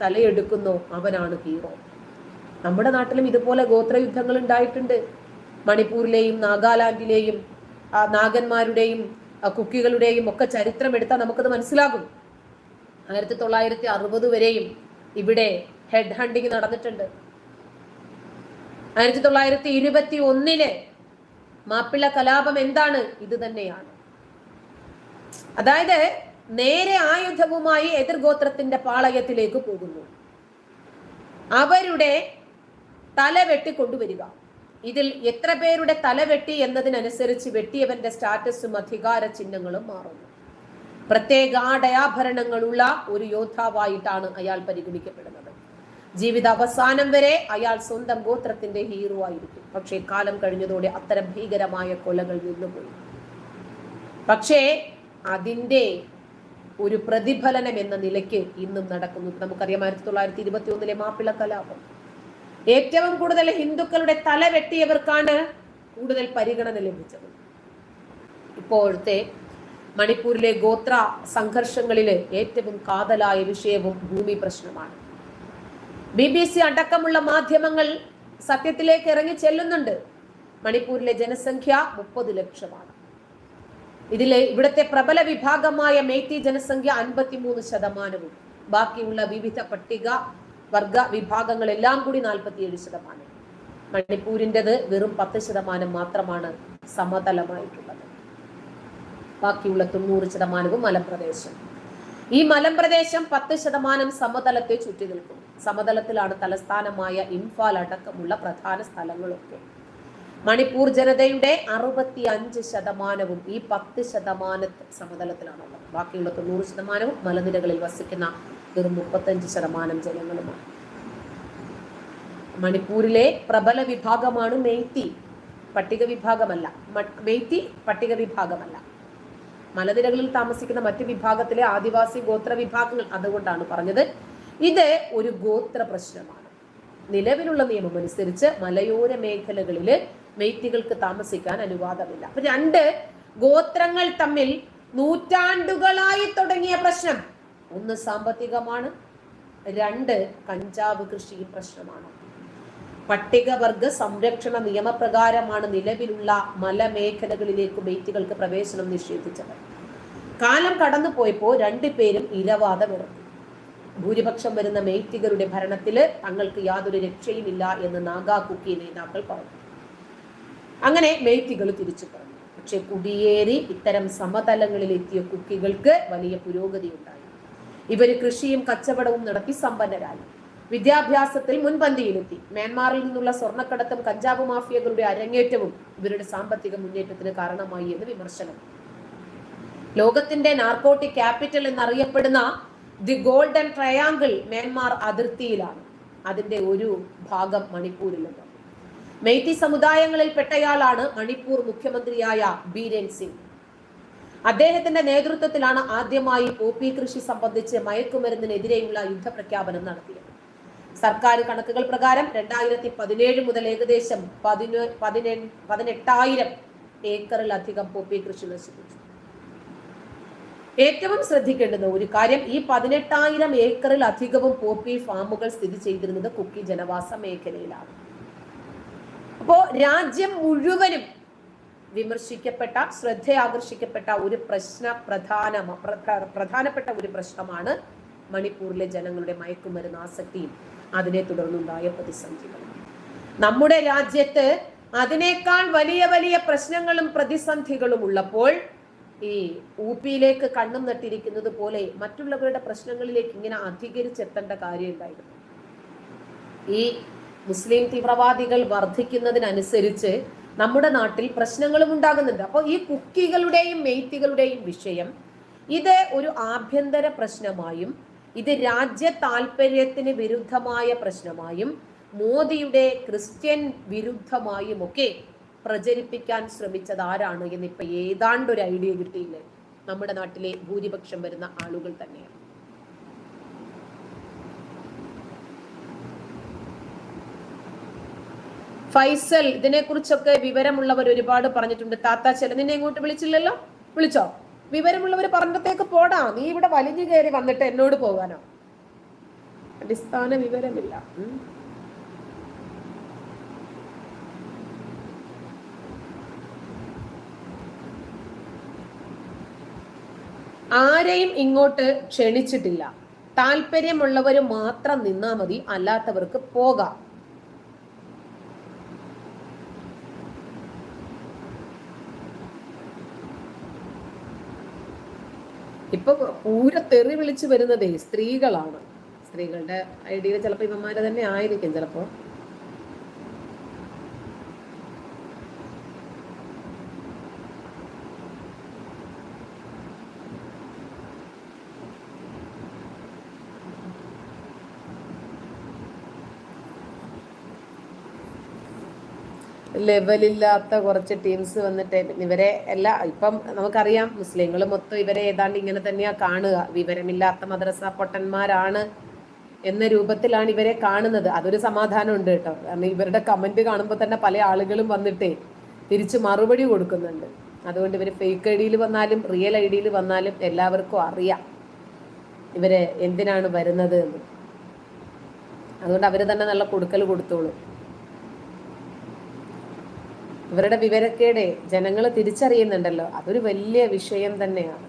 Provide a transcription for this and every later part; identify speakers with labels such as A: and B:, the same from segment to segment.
A: തലയെടുക്കുന്നോ അവനാണ് ഹീറോ. നമ്മുടെ നാട്ടിലും ഇതുപോലെ ഗോത്രയുദ്ധങ്ങൾ ഉണ്ടായിട്ടുണ്ട്. മണിപ്പൂരിലെയും നാഗാലാൻഡിലെയും നാഗന്മാരുടെയും കുക്കികളുടെയും ഒക്കെ ചരിത്രം എടുത്താൽ നമുക്കത് മനസ്സിലാകും. 1960 വരെയും ഇവിടെ ഹെഡ് ഹണ്ടിങ് നടന്നിട്ടുണ്ട്. 1921 മാപ്പിള കലാപം എന്താണ്? ഇത് തന്നെയാണ്. അതായത് നേരെ ആയുധവുമായി എതിർഗോത്രത്തിന്റെ പാളയത്തിലേക്ക് പോകുന്നു, അവരുടെ തല വെട്ടിക്കൊണ്ടുവരിക. ഇതിൽ എത്ര പേരുടെ തല വെട്ടി എന്നതിനനുസരിച്ച് വെട്ടിയവന്റെ സ്റ്റാറ്റസും അധികാര ചിഹ്നങ്ങളും മാറുന്നു. പ്രത്യേക ആടയാഭരണങ്ങളുള്ള ഒരു യോദ്ധാവായിട്ടാണ് അയാൾ പരിഗണിക്കപ്പെടുന്നത്. ജീവിത അവസാനം വരെ അയാൾ സ്വന്തം ഗോത്രത്തിന്റെ ഹീറോ ആയിരിക്കും. പക്ഷേ കാലം കഴിഞ്ഞതോടെ അത്തരം ഭീകരമായ കൊലകൾ നിന്നുപോയി. പക്ഷേ അതിന്റെ ഒരു പ്രതിഫലനം എന്ന നിലയ്ക്ക് ഇന്നും നടക്കുന്നു. നമുക്കറിയാം 1921 മാപ്പിള കലാപം. ഏറ്റവും കൂടുതൽ ഹിന്ദുക്കളുടെ തല വെട്ടിയവർക്കാണ് കൂടുതൽ പരിഗണന ലഭിച്ചത്. ഇപ്പോഴത്തെ മണിപ്പൂരിലെ ഗോത്ര സംഘർഷങ്ങളിലെ ഏറ്റവും കാതലായ വിഷയവും ഭൂമി പ്രശ്നമാണ്. BBC അടക്കമുള്ള മാധ്യമങ്ങൾ സത്യത്തിലേക്ക് ഇറങ്ങി ചെല്ലുന്നുണ്ട്. മണിപ്പൂരിലെ ജനസംഖ്യ 30 ലക്ഷമാണ്. ഇവിടുത്തെ പ്രബല വിഭാഗമായ മേത്തി ജനസംഖ്യ 53%, ബാക്കിയുള്ള വിവിധ പട്ടിക വർഗ വിഭാഗങ്ങളെല്ലാം കൂടി 47%. മണിപ്പൂരിൻ്റെത് വെറും 10% മാത്രമാണ് സമതലമായിട്ടുള്ളത്. ബാക്കിയുള്ള 90% മലമ്പ്രദേശം. ഈ മലമ്പ്രദേശം 10% സമതലത്തെ ചുറ്റി നിൽക്കും. സമതലത്തിലാണ് തലസ്ഥാനമായ ഇംഫാൽ അടക്കമുള്ള പ്രധാന സ്ഥലങ്ങളൊക്കെ. മണിപ്പൂർ ജനതയുടെ 65% ഈ 10% സമതലത്തിലാണുള്ളത്. ബാക്കിയുള്ള 90% മലനിരകളിൽ വസിക്കുന്ന വെറും 35% ജനങ്ങളുമാണ്. മണിപ്പൂരിലെ പ്രബല വിഭാഗമാണ് മെയ്തി, പട്ടിക വിഭാഗമല്ല. മെയ്തി പട്ടിക വിഭാഗമല്ല. മലനിരകളിൽ താമസിക്കുന്ന മറ്റ് വിഭാഗത്തിലെ ആദിവാസി ഗോത്ര വിഭാഗങ്ങൾ. അതുകൊണ്ടാണ് പറഞ്ഞത് ഇത് ഒരു ഗോത്ര പ്രശ്നമാണ്. നിലവിലുള്ള നിയമം അനുസരിച്ച് മലയോര മേഖലകളിൽ മെയ്തികൾക്ക് താമസിക്കാൻ അനുവാദമില്ല. അപ്പൊ 2 ഗോത്രങ്ങൾ തമ്മിൽ നൂറ്റാണ്ടുകളായി തുടങ്ങിയ പ്രശ്നം, 1 സാമ്പത്തികമാണ്, 2 കഞ്ചാവ് കൃഷി പ്രശ്നമാണ്. പട്ടികവർഗ സംരക്ഷണ നിയമപ്രകാരമാണ് നിലവിലുള്ള മലമേഖലകളിലേക്ക് മെയ്തികൾക്ക് പ്രവേശനം നിഷേധിച്ചത്. കാലം കടന്നു പോയപ്പോൾ 2 പേരും ഇരവാദമിറക്കി. ഭൂരിപക്ഷം വരുന്ന മെയ്തികളുടെ ഭരണത്തില് തങ്ങൾക്ക് യാതൊരു രക്ഷയുമില്ല എന്ന് നാഗാ കുക്കി നേതാക്കൾ പറഞ്ഞു. അങ്ങനെ മെയ്തികൾ തിരിച്ചു പറഞ്ഞു. പക്ഷെ കുടിയേറി ഇത്തരം സമതലങ്ങളിൽ എത്തിയ കുക്കികൾക്ക് വലിയ പുരോഗതി ഉണ്ടായി. ഇവര് കൃഷിയും കച്ചവടവും നടത്തി സമ്പന്നരായി. വിദ്യാഭ്യാസത്തിൽ മുൻപന്തിയിലെത്തി. മ്യാൻമാറിൽ നിന്നുള്ള സ്വർണ്ണക്കടത്തും കഞ്ചാവ് മാഫിയകളുടെ അരങ്ങേറ്റവും ഇവരുടെ സാമ്പത്തിക മുന്നേറ്റത്തിന് കാരണമായി എന്ന് വിമർശനം. ലോകത്തിന്റെ നാർക്കോട്ടിക് ക്യാപിറ്റൽ എന്നറിയപ്പെടുന്ന ദി ഗോൾഡൻ ട്രയാങ്കിൾ മ്യാൻമാർ അതിർത്തിയിലാണ്. അതിന്റെ ഒരു ഭാഗം മണിപ്പൂരിലുണ്ട്. മെയ്തി സമുദായങ്ങളിൽ പെട്ടയാളാണ് മണിപ്പൂർ മുഖ്യമന്ത്രിയായ ബീരൻ സിംഗ്. അദ്ദേഹത്തിന്റെ നേതൃത്വത്തിലാണ് ആദ്യമായി പോപ്പി കൃഷി സംബന്ധിച്ച് മയക്കുമരുന്നിനെതിരെയുള്ള യുദ്ധപ്രഖ്യാപനം നടത്തിയത്. സർക്കാർ കണക്കുകൾ പ്രകാരം 2017 മുതൽ ഏകദേശം 18,000 ഏക്കറിലധികം പോപ്പി കൃഷി നശിപ്പിച്ചു. ഏറ്റവും ശ്രദ്ധിക്കേണ്ടുന്ന ഒരു കാര്യം, ഈ 18,000 ഏക്കറിലധികവും പോപ്പി ഫാമുകൾ സ്ഥിതി ചെയ്തിരുന്നത് കുക്കി ജനവാസ മേഖലയിലാണ്. അപ്പോ രാജ്യം മുഴുവനും വിമർശിക്കപ്പെട്ട, ശ്രദ്ധയാകർഷിക്കപ്പെട്ട ഒരു പ്രധാനപ്പെട്ട ഒരു പ്രശ്നമാണ് മണിപ്പൂരിലെ ജനങ്ങളുടെ മയക്കുമരുന്ന് ആസക്തിയും അതിനെ തുടർന്നുണ്ടായ പ്രതിസന്ധികളും. നമ്മുടെ രാജ്യത്ത് അതിനേക്കാൾ വലിയ വലിയ പ്രശ്നങ്ങളും പ്രതിസന്ധികളും ഉള്ളപ്പോൾ ഈ ഊപ്പിയിലേക്ക് കണ്ണും നട്ടിരിക്കുന്നത് പോലെ മറ്റുള്ളവരുടെ പ്രശ്നങ്ങളിലേക്ക് ഇങ്ങനെ അധികരിച്ചെത്തേണ്ട കാര്യം ഉണ്ടായിരുന്നു. ഈ മുസ്ലിം തീവ്രവാദികൾ വർദ്ധിക്കുന്നതിനനുസരിച്ച് നമ്മുടെ നാട്ടിൽ പ്രശ്നങ്ങളും ഉണ്ടാകുന്നുണ്ട്. അപ്പോൾ ഈ കുക്കികളുടെയും മെയ്തികളുടെയും വിഷയം ഇത് ഒരു ആഭ്യന്തര പ്രശ്നമായും ഇത് രാജ്യ താല്പര്യത്തിന് വിരുദ്ധമായ പ്രശ്നമായും മോദിയുടെ ക്രിസ്ത്യൻ വിരുദ്ധമായും ഒക്കെ പ്രചരിപ്പിക്കാൻ ശ്രമിച്ചത് ആരാണ് എന്നിപ്പോ ഏതാണ്ട് ഒരു ഐഡിയ കിട്ടിയില്ലേ? നമ്മുടെ നാട്ടിലെ ഭൂരിപക്ഷം വരുന്ന ആളുകൾ തന്നെയാണ്. ഫൈസൽ, ഇതിനെക്കുറിച്ചൊക്കെ വിവരമുള്ളവർ ഒരുപാട് പറഞ്ഞിട്ടുണ്ട്. താത്ത നിന്നെ ഇങ്ങോട്ട് വിളിച്ചില്ലല്ലോ? വിളിച്ചോ? വിവരമുള്ളവർ പറഞ്ഞത്തേക്ക് പോടാ. നീ ഇവിടെ വലിഞ്ഞു കയറി വന്നിട്ട് എന്നോട് പോകാനോ? അടിസ്ഥാന വിവരമില്ല. ആരെയും ഇങ്ങോട്ട് ക്ഷണിച്ചിട്ടില്ല. താല്പര്യമുള്ളവർ മാത്രം നിന്നാ മതി, അല്ലാത്തവർക്ക് പോകാം. ഇപ്പൊ പൂര തെറി വിളിച്ചു വരുന്നതേ സ്ത്രീകളാണ്. സ്ത്രീകളുടെ ഐഡിയയിൽ ചിലപ്പോ ഇവന്മാരെ തന്നെ ആയിരിക്കും ചിലപ്പോ. ലെവലില്ലാത്ത കുറച്ച് ടീംസ് വന്നിട്ട് ഇവരെ എല്ലാ ഇപ്പം നമുക്കറിയാം, മുസ്ലിങ്ങൾ മൊത്തം ഇവരെ ഏതാണ്ട് ഇങ്ങനെ തന്നെയാ കാണുക. വിവരമില്ലാത്ത മദ്രസ പൊട്ടന്മാരാണ് എന്ന രൂപത്തിലാണ് ഇവരെ കാണുന്നത്. അതൊരു സമാധാനം ഉണ്ട് കേട്ടോ. കാരണം ഇവരുടെ കമന്റ് കാണുമ്പോൾ തന്നെ പല ആളുകളും വന്നിട്ടേ തിരിച്ച് മറുപടി കൊടുക്കുന്നുണ്ട്. അതുകൊണ്ട് ഇവർ ഫേക്ക് ഐ ഡിയിൽ വന്നാലും റിയൽ ഐ ഡിയിൽ വന്നാലും എല്ലാവർക്കും അറിയാം ഇവര് എന്തിനാണ് വരുന്നത് എന്ന്. അതുകൊണ്ട് അവര് തന്നെ നല്ല കൊടുക്കൽ കൊടുത്തോളൂ. ഇവരുടെ വിവരക്കേടെ ജനങ്ങൾ തിരിച്ചറിയുന്നുണ്ടല്ലോ, അതൊരു വലിയ വിഷയം തന്നെയാണ്.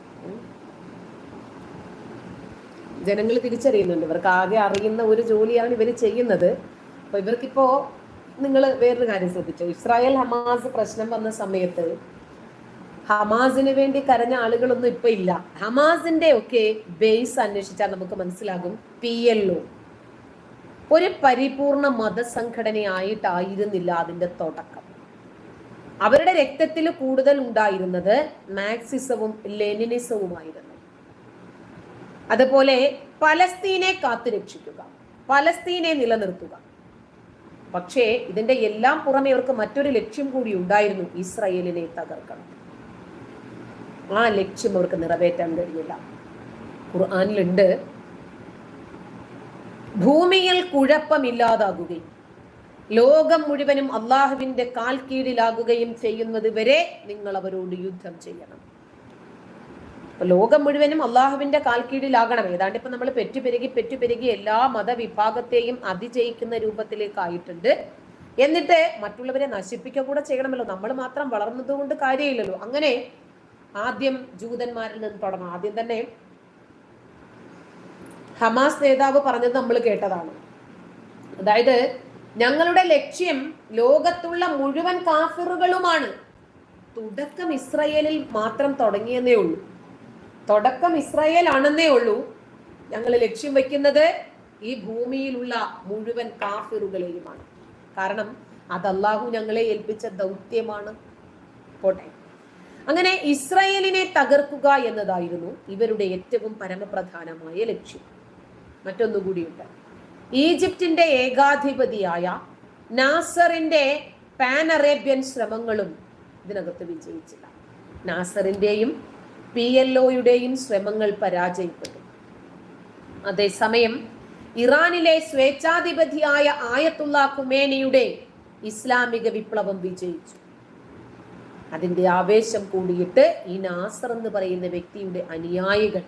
A: ജനങ്ങൾ തിരിച്ചറിയുന്നുണ്ട്. ഇവർക്ക് ആകെ അറിയുന്ന ഒരു ജോലിയാണ് ഇവർ ചെയ്യുന്നത്. അപ്പൊ ഇവർക്കിപ്പോ നിങ്ങൾ വേറൊരു കാര്യം ശ്രദ്ധിച്ചോ, ഇസ്രായേൽ ഹമാസ് പ്രശ്നം വന്ന സമയത്ത് ഹമാസിന് വേണ്ടി കരഞ്ഞ ആളുകളൊന്നും ഇപ്പൊ ഇല്ല. ഹമാസിന്റെ ഒക്കെ ബേസ് അന്വേഷിച്ചാൽ നമുക്ക് മനസ്സിലാകും, PLO ഒരു പരിപൂർണ മതസംഘടനയായിട്ടായിരുന്നില്ല അതിന്റെ തുടക്കം. അവരുടെ രക്തത്തിൽ കൂടുതൽ ഉണ്ടായിരുന്നത് മാർക്സിസവും ലെനിനിസവുമായിരുന്നു. അതുപോലെ പലസ്തീനെ കാത്തുരക്ഷിക്കുക, പലസ്തീനെ നിലനിർത്തുക. പക്ഷേ ഇതിന്റെ എല്ലാം പുറമെ അവർക്ക് മറ്റൊരു ലക്ഷ്യം കൂടി ഉണ്ടായിരുന്നു, ഇസ്രായേലിനെ തകർക്കണം. ആ ലക്ഷ്യം അവർക്ക് നിറവേറ്റാൻ കഴിഞ്ഞില്ല. ഖുർആനിലുണ്ട്, ഭൂമിയിൽ കുഴപ്പമില്ലാതാകുകയും ലോകം മുഴുവനും അള്ളാഹുവിന്റെ കാൽ കീഴിലാകുകയും ചെയ്യുന്നത് വരെ നിങ്ങൾ അവരോട് യുദ്ധം ചെയ്യണം. ലോകം മുഴുവനും അള്ളാഹുവിന്റെ കാൽ കീഴിലാകണം. ഏതാണ്ട് ഇപ്പൊ നമ്മൾ പെറ്റുപെരുകി എല്ലാ മതവിഭാഗത്തെയും അതിജയിക്കുന്ന രൂപത്തിലേക്കായിട്ടുണ്ട്. എന്നിട്ട് മറ്റുള്ളവരെ നശിപ്പിക്കുക കൂടെ ചെയ്യണമല്ലോ. നമ്മൾ മാത്രം വളർന്നത് കൊണ്ട് കാര്യമില്ലല്ലോ. അങ്ങനെ ആദ്യം ജൂതന്മാരിൽ നിന്ന് തുടങ്ങാം. ആദ്യം തന്നെ ഹമാസ് നേതാവ് പറഞ്ഞത് നമ്മൾ കേട്ടതാണ്. അതായത് ഞങ്ങളുടെ ലക്ഷ്യം ലോകത്തുള്ള മുഴുവൻ കാഫിറുകളുമാണ്. തുടക്കം ഇസ്രായേലിൽ മാത്രം തുടങ്ങിയെന്നേ ഉള്ളൂ. തുടക്കം ഇസ്രായേൽ ആണെന്നേ ഉള്ളൂ. ഞങ്ങൾ ലക്ഷ്യം വെക്കുന്നത് ഈ ഭൂമിയിലുള്ള മുഴുവൻ കാഫിറുകളെയുമാണ്. കാരണം അത് അല്ലാഹു ഞങ്ങളെ ഏൽപ്പിച്ച ദൗത്യമാണ്. പോട്ടെ, അങ്ങനെ ഇസ്രായേലിനെ തകർക്കുക എന്നതായിരുന്നു ഇവരുടെ ഏറ്റവും പരമപ്രധാനമായ ലക്ഷ്യം. മറ്റൊന്നുകൂടിയുണ്ട്, ഈജിപ്തിന്റെ ഏകാധിപതിയായ നാസറിന്റെ പാൻ അറേബ്യൻ ശ്രമങ്ങളും ഇതിനകത്ത് വിജയിച്ചില്ല. നാസറിന്റെയും PLOയുടെയും ശ്രമങ്ങൾ പരാജയപ്പെട്ടു. അതേസമയം ഇറാനിലെ സ്വേച്ഛാധിപതിയായ ആയത്തുള്ള ഖുമേനിയുടെ ഇസ്ലാമിക വിപ്ലവം വിജയിച്ചു. അതിന്റെ ആവേശം കൂടിയിട്ട് ഈ നാസർ എന്ന് പറയുന്ന വ്യക്തിയുടെ അനുയായികൾ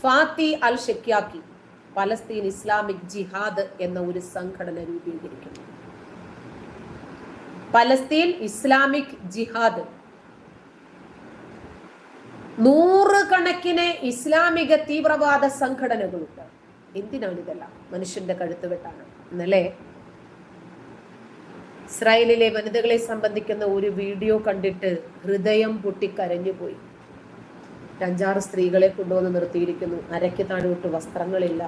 A: ഫാത്തി അൽ ഷെക്യാക്കി പലസ്തീൻ ഇസ്ലാമിക് ജിഹാദ് എന്ന ഒരു സംഘടന രൂപീകരിക്കുന്നു. പലസ്തീൻ ഇസ്ലാമിക് ജിഹാദ് 100 കണക്കിന് ഇസ്ലാമിക തീവ്രവാദ സംഘടനകളുണ്ട്. എന്തിനാണ് ഇതെല്ലാം? മനുഷ്യന്റെ കഴുത്ത് വെട്ടാണ്. ഇന്നലെ ഇസ്രായേലിലെ വനിതകളെ സംബന്ധിക്കുന്ന ഒരു വീഡിയോ കണ്ടിട്ട് ഹൃദയം പൊട്ടിക്കരഞ്ഞുപോയി. 5-6 സ്ത്രീകളെ കൊണ്ടുവന്ന് നിർത്തിയിരിക്കുന്നു. അരയ്ക്ക് താഴോട്ട് വസ്ത്രങ്ങളില്ല.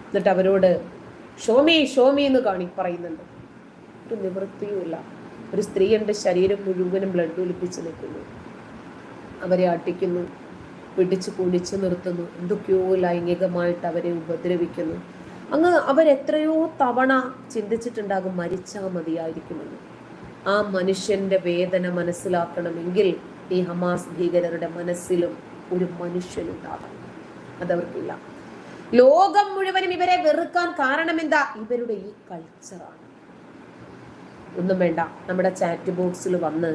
A: എന്നിട്ട് അവരോട് ഷോമി ഷോമി എന്ന് പറയുന്നുണ്ട്. ഒരു നിവൃത്തിയുമില്ല. ഒരു സ്ത്രീയുടെ ശരീരം മുഴുവനും ബ്ലഡ് ഒലിപ്പിച്ച് നിൽക്കുന്നു. അവരെ അട്ടിക്കുന്നു, പിടിച്ച് കുടിച്ചു നിർത്തുന്നു, എന്തൊക്കെയോ ലൈംഗികമായിട്ട് അവരെ ഉപദ്രവിക്കുന്നു. അങ്ങ് അവരെത്രയോ തവണ ചിന്തിച്ചിട്ടുണ്ടാകും മരിച്ചാൽ മതിയായിരിക്കുമെന്ന്. ആ മനുഷ്യന്റെ വേദന മനസ്സിലാക്കണമെങ്കിൽ ഈ ഹമാസ് ഭീകരരുടെ മനസ്സിലും ഒരു മനുഷ്യനുണ്ടാകണം. അതവർക്കില്ല. ലോകം മുഴുവനും ഇവരെ വെറുക്കാൻ കാരണം എന്താ? ഇവരുടെ ഈ കൾച്ചറാണ്. ഒന്നും വേണ്ട, നമ്മുടെ ചാറ്റ് ബോക്സിൽ വന്ന്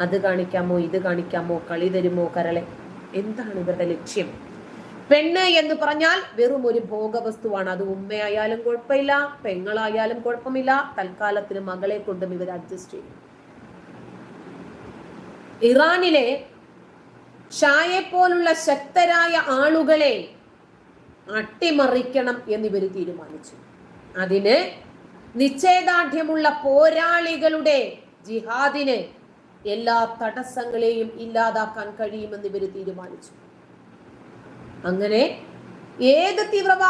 A: അത് കാണിക്കാമോ ഇത് കാണിക്കാമോ കളി തരുമോ കരളെ, എന്താണ് ഇവരുടെ ലക്ഷ്യം? പെണ്ണ് എന്ന് പറഞ്ഞാൽ വെറും ഒരു ഭോഗവസ്തുവാണ്. അത് ഉമ്മയായാലും കുഴപ്പമില്ല, പെങ്ങളായാലും കുഴപ്പമില്ല, തൽക്കാലത്തിന് മകളെ കൊണ്ടും ഇവർ അഡ്ജസ്റ്റ് ചെയ്യും. ഇറാനിലെ ഷായെ പോലുള്ള ശക്തരായ ആളുകളെ അട്ടിമറിക്കണം എന്നിവർ തീരുമാനിച്ചു. അതിന് നിശ്ചയദാർഢ്യമുള്ള പോരാളികളുടെ ജിഹാദിന് എല്ലാ തടസ്സങ്ങളെയും ഇല്ലാതാക്കാൻ കഴിയുമെന്ന് ഇവർ തീരുമാനിച്ചു. അങ്ങനെ ഏത് തീവ്രവാദ